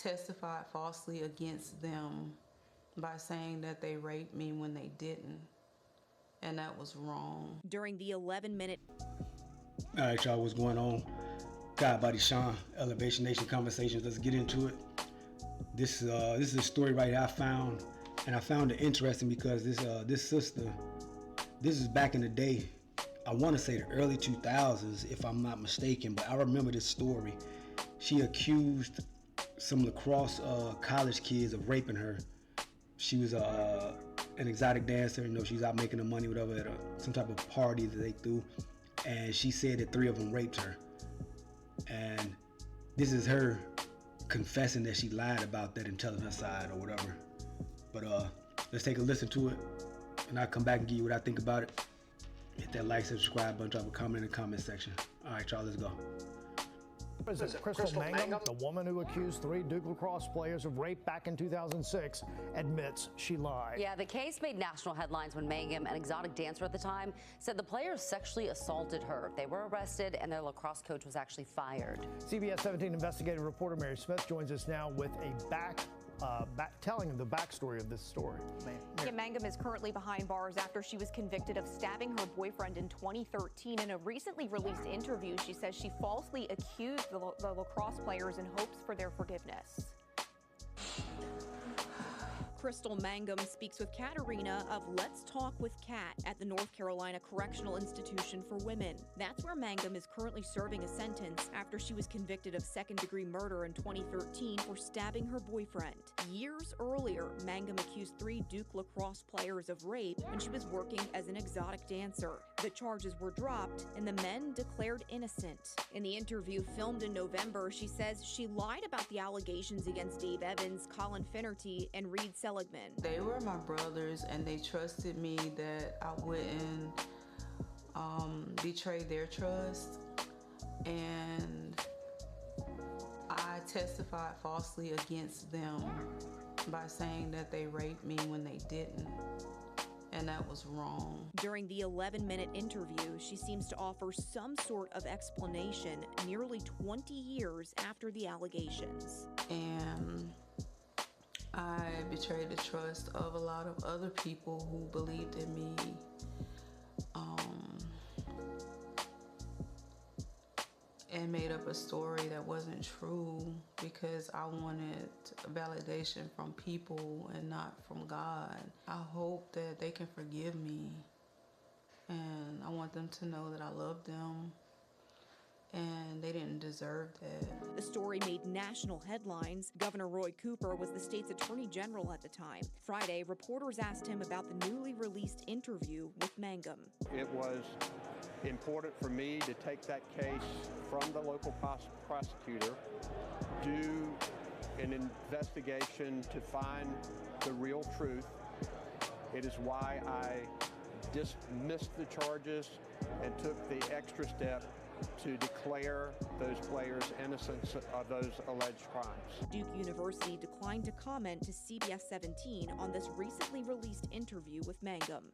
testified falsely against them by saying that they raped me when they didn't. And that was wrong. During the 11-minute... All right, y'all, what's going on? God, Buddy Sean, Elevation Nation Conversations. Let's get into it. This is a story right here I found, and I found it interesting because this sister, this is back in the day. I want to say the early 2000s, if I'm not mistaken, but I remember this story. She accused some lacrosse college kids of raping her. She was an exotic dancer. You know, she was out making the money, whatever, at some type of party that they threw, and she said that 3 of them raped her. And this is her confessing that she lied about that and telling her side or whatever. But let's take a listen to it, and I'll come back and give you what I think about it. Hit that like, subscribe button, drop a comment in the comment section. All right, y'all, let's go. President Crystal Mangum, the woman who accused 3 Duke lacrosse players of rape back in 2006, admits she lied. Yeah, the case made national headlines when Mangum, an exotic dancer at the time, said the players sexually assaulted her. They were arrested and their lacrosse coach was actually fired. CBS 17 investigative reporter Mary Smith joins us now with a telling the backstory of this story. Yeah, Mangum is currently behind bars after she was convicted of stabbing her boyfriend in 2013. In a recently released interview, she says she falsely accused the lacrosse players in hopes for their forgiveness. Crystal Mangum speaks with Katerina of Let's Talk with Kat at the North Carolina Correctional Institution for Women. That's where Mangum is currently serving a sentence after she was convicted of second-degree murder in 2013 for stabbing her boyfriend. Years earlier, Mangum accused 3 Duke lacrosse players of rape when she was working as an exotic dancer. The charges were dropped and the men declared innocent. In the interview filmed in November, she says she lied about the allegations against Dave Evans, Colin Finnerty, and Reed Seligman. They were my brothers, and they trusted me that I wouldn't betray their trust. And I testified falsely against them by saying that they raped me when they didn't. And that was wrong. During the 11-minute interview, she seems to offer some sort of explanation nearly 20 years after the allegations. And I betrayed the trust of a lot of other people who believed in me. And made up a story that wasn't true because I wanted validation from people and not from God. I hope that they can forgive me, and I want them to know that I love them and they didn't deserve that. The story made national headlines. Governor Roy Cooper was the state's attorney general at the time. Friday, reporters asked him about the newly released interview with Mangum. It was important for me to take that case from the local prosecutor, do an investigation to find the real truth. It is why I dismissed the charges and took the extra step to declare those players innocent of those alleged crimes. Duke University declined to comment to CBS 17 on this recently released interview with Mangum.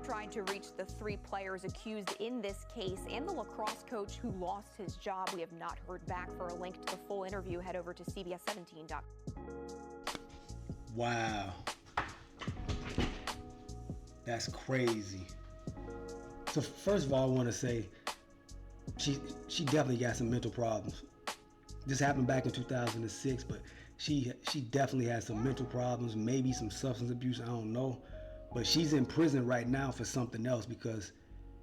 Trying to reach the 3 players accused in this case and the lacrosse coach who lost his job. We have not heard back. For a link to the full interview, head over to CBS17.com. Wow. That's crazy. So first of all, I want to say she definitely got some mental problems. This happened back in 2006, but she definitely has some mental problems, maybe some substance abuse, I don't know. But she's in prison right now for something else because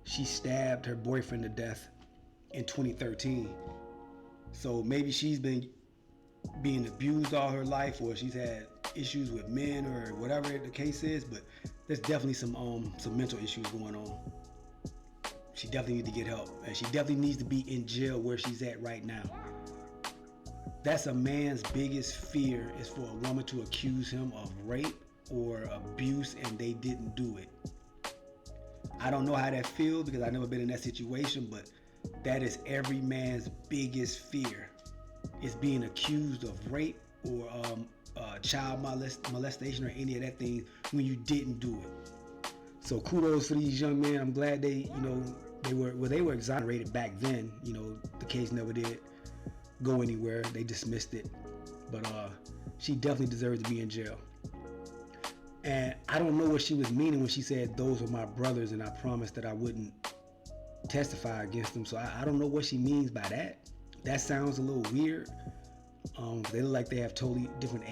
she stabbed her boyfriend to death in 2013. So maybe she's been being abused all her life, or she's had issues with men or whatever the case is, but there's definitely some mental issues going on. She definitely needs to get help, and she definitely needs to be in jail where she's at right now. That's a man's biggest fear, is for a woman to accuse him of rape or abuse and they didn't do it. I don't know how that feels because I've never been in that situation, but that is every man's biggest fear, is being accused of rape or child molestation or any of that thing when you didn't do it. So kudos for these young men. I'm glad they were exonerated back then. The case never did go anywhere. They dismissed it. But she definitely deserves to be in jail. And I don't know what she was meaning when she said those are my brothers and I promised that I wouldn't testify against them. So I don't know what she means by that. That sounds a little weird. They look like they have totally different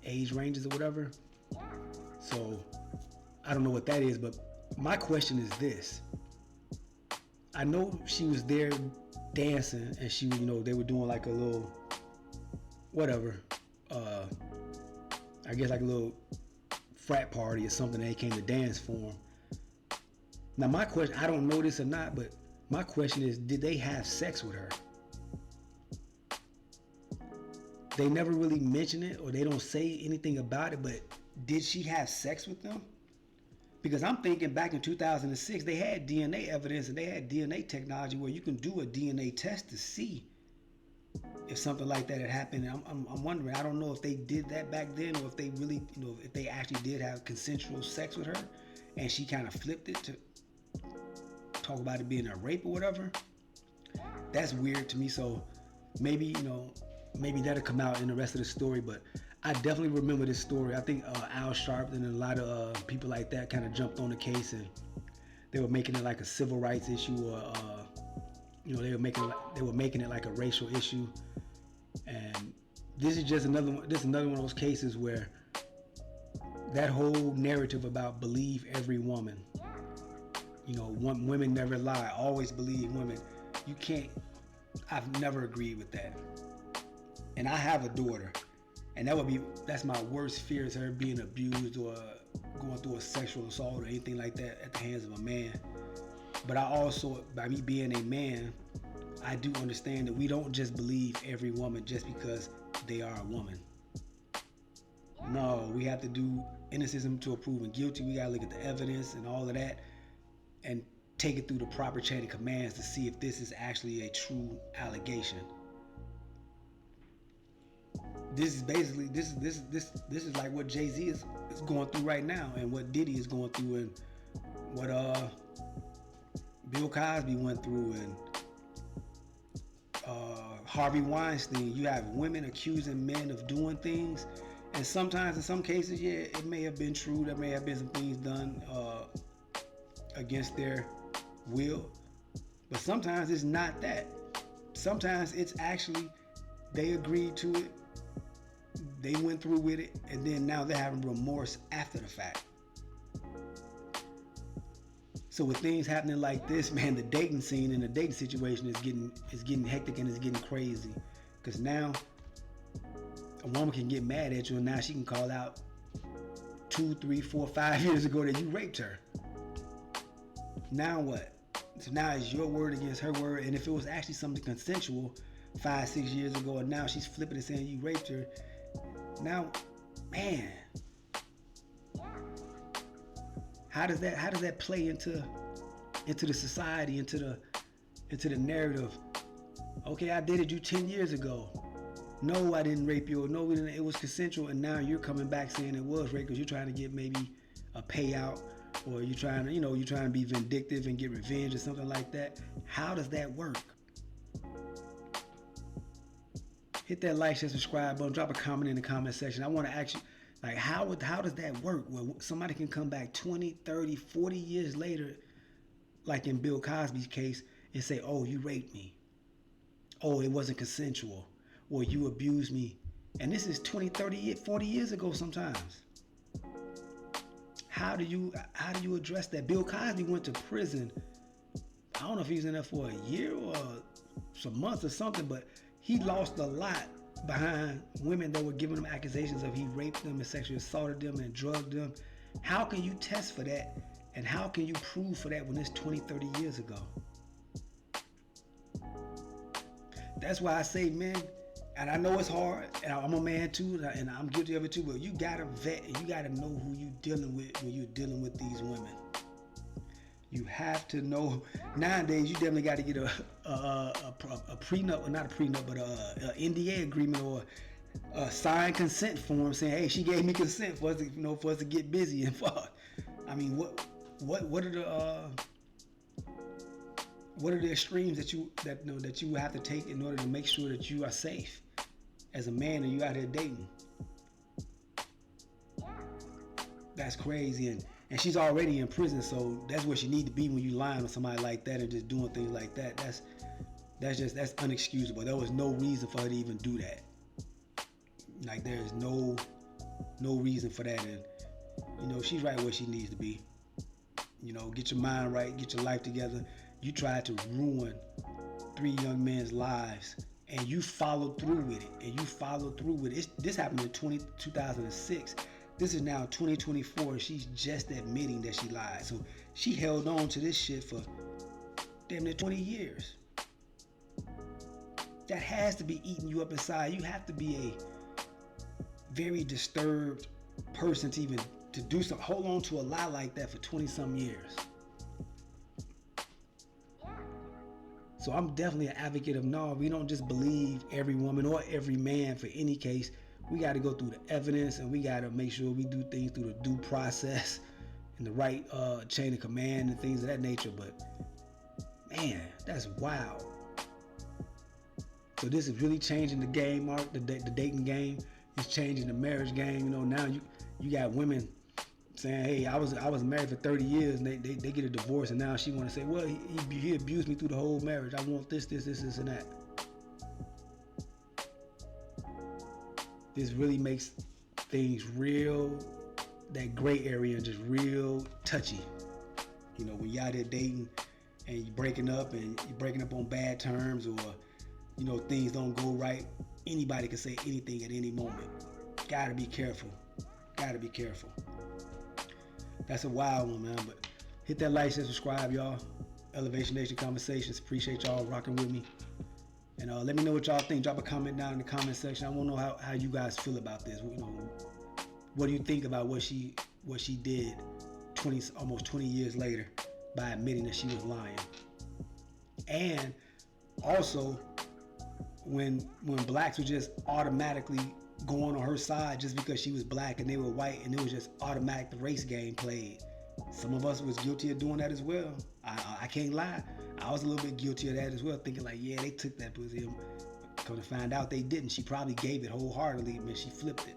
age ranges or whatever. So I don't know what that is, but my question is this. I know she was there dancing and she, they were doing like a little, whatever, I guess like a little frat party or something. They came to dance for him. Now my question, I don't know this or not, but my question is, did they have sex with her? They never really mention it or they don't say anything about it, but did she have sex with them? Because I'm thinking back in 2006, they had DNA evidence and they had DNA technology where you can do a DNA test to see if something like that had happened. I'm wondering, I don't know if they did that back then or if they really, if they actually did have consensual sex with her and she kind of flipped it to talk about it being a rape or whatever. That's weird to me. So maybe, maybe that'll come out in the rest of the story, but I definitely remember this story. I think Al Sharpton and a lot of people like that kind of jumped on the case and they were making it like a civil rights issue or, they were making it like a racial issue. And this is just another one. This is another one of those cases where that whole narrative about believe every woman, women never lie, always believe women. You can't. I've never agreed with that. And I have a daughter, and that's my worst fear is her being abused or going through a sexual assault or anything like that at the hands of a man. But I also, by me being a man, I do understand that we don't just believe every woman just because they are a woman. No, we have to do innocent to proven guilty. We gotta look at the evidence and all of that and take it through the proper chain of commands to see if this is actually a true allegation. This is basically this is like what Jay-Z is going through right now and what Diddy is going through and what Bill Cosby went through and Harvey Weinstein. You have women accusing men of doing things, and sometimes in some cases, yeah, it may have been true. There may have been some things done against their will, but sometimes it's not that. Sometimes it's actually they agreed to it, they went through with it, and then now they're having remorse after the fact. So with things happening like this, man, the dating scene and the dating situation is getting hectic and it's getting crazy. Because now a woman can get mad at you and now she can call out 2, 3, 4, 5 years ago that you raped her. Now what? So now it's your word against her word, and if it was actually something consensual 5, 6 years ago, and now she's flipping and saying you raped her, now, man, how does that play into the society, into the narrative? Okay, I dated you 10 years ago. No, I didn't rape you. Or no, it was consensual, and now you're coming back saying it was rape because you're trying to get maybe a payout, or you're trying to be vindictive and get revenge or something like that. How does that work? Hit that like, share, subscribe button. Drop a comment in the comment section. I want to ask you, like, how does that work? Well, somebody can come back 20, 30, 40 years later, like in Bill Cosby's case, and say, oh, you raped me. Oh, it wasn't consensual. Or you abused me. And this is 20, 30, 40 years ago sometimes. How do you address that? Bill Cosby went to prison. I don't know if he was in there for a year or some months or something, but he lost a lot behind women that were giving him accusations of he raped them and sexually assaulted them and drugged them. How can you test for that? And how can you prove for that when it's 20, 30 years ago? That's why I say, man, and I know it's hard, and I'm a man too, and I'm guilty of it too, but you gotta vet and you gotta know who you're dealing with when you're dealing with these women. You have to know. Nowadays, you definitely got to get a prenup, or not a prenup, but a NDA agreement or a signed consent form saying, "Hey, she gave me consent for us to, for us to get busy and fuck." I mean, what are the extremes that you have to take in order to make sure that you are safe? as a man and you out here dating. That's crazy. And she's already in prison, so that's where she need to be when you lying on somebody like that and just doing things like that. That's unexcusable. There was no reason for her to even do that. Like, there is no reason for that. And you know, she's right where she needs to be. You know, get your mind right, get your life together. You tried to ruin 3 young men's lives, and you followed through with it. This happened in 2006. This is now 2024, and she's just admitting that she lied. So she held on to this shit for damn near 20 years. That has to be eating you up inside. You have to be a very disturbed person to even to do something, hold on to a lie like that for 20-some years. So I'm definitely an advocate of no, we don't just believe every woman or every man for any case. We got to go through the evidence, and we got to make sure we do things through the due process and the right chain of command and things of that nature. But man, that's wild. So this is really changing the game, Mark. The dating game is changing the marriage game. You know, now you got women saying, hey, I was married for 30 years, and they get a divorce, and now she want to say, well, he abused me through the whole marriage. I want this, and that. This really makes things real, that gray area, just real touchy. You know, when you're out there dating and you're breaking up on bad terms, or, you know, things don't go right, anybody can say anything at any moment. Gotta be careful. That's a wild one, man. But hit that like, share, subscribe, y'all. Elevation Nation Conversations. Appreciate y'all rocking with me. And let me know what y'all think. Drop a comment down in the comment section. I want to know how you guys feel about this. You know, what do you think about what she did almost 20 years later by admitting that she was lying? And also, when blacks were just automatically going on her side just because she was black and they were white, and it was just automatic, the race game played. Some of us was guilty of doing that as well. I can't lie. I was a little bit guilty of that as well, thinking like, yeah, they took that pussy. Come to find out they didn't. She probably gave it wholeheartedly, but she flipped it.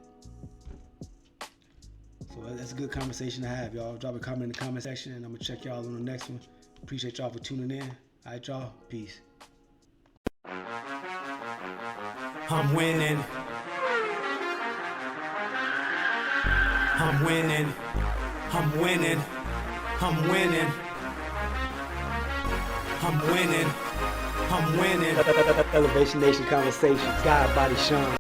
So that's a good conversation to have, y'all. Drop a comment in the comment section, and I'm going to check y'all on the next one. Appreciate y'all for tuning in. All right, y'all. Peace. I'm winning. I'm winning. I'm winning. I'm winning. I'm winning. I'm winning. Elevation Nation Conversations. God, Body, Sean.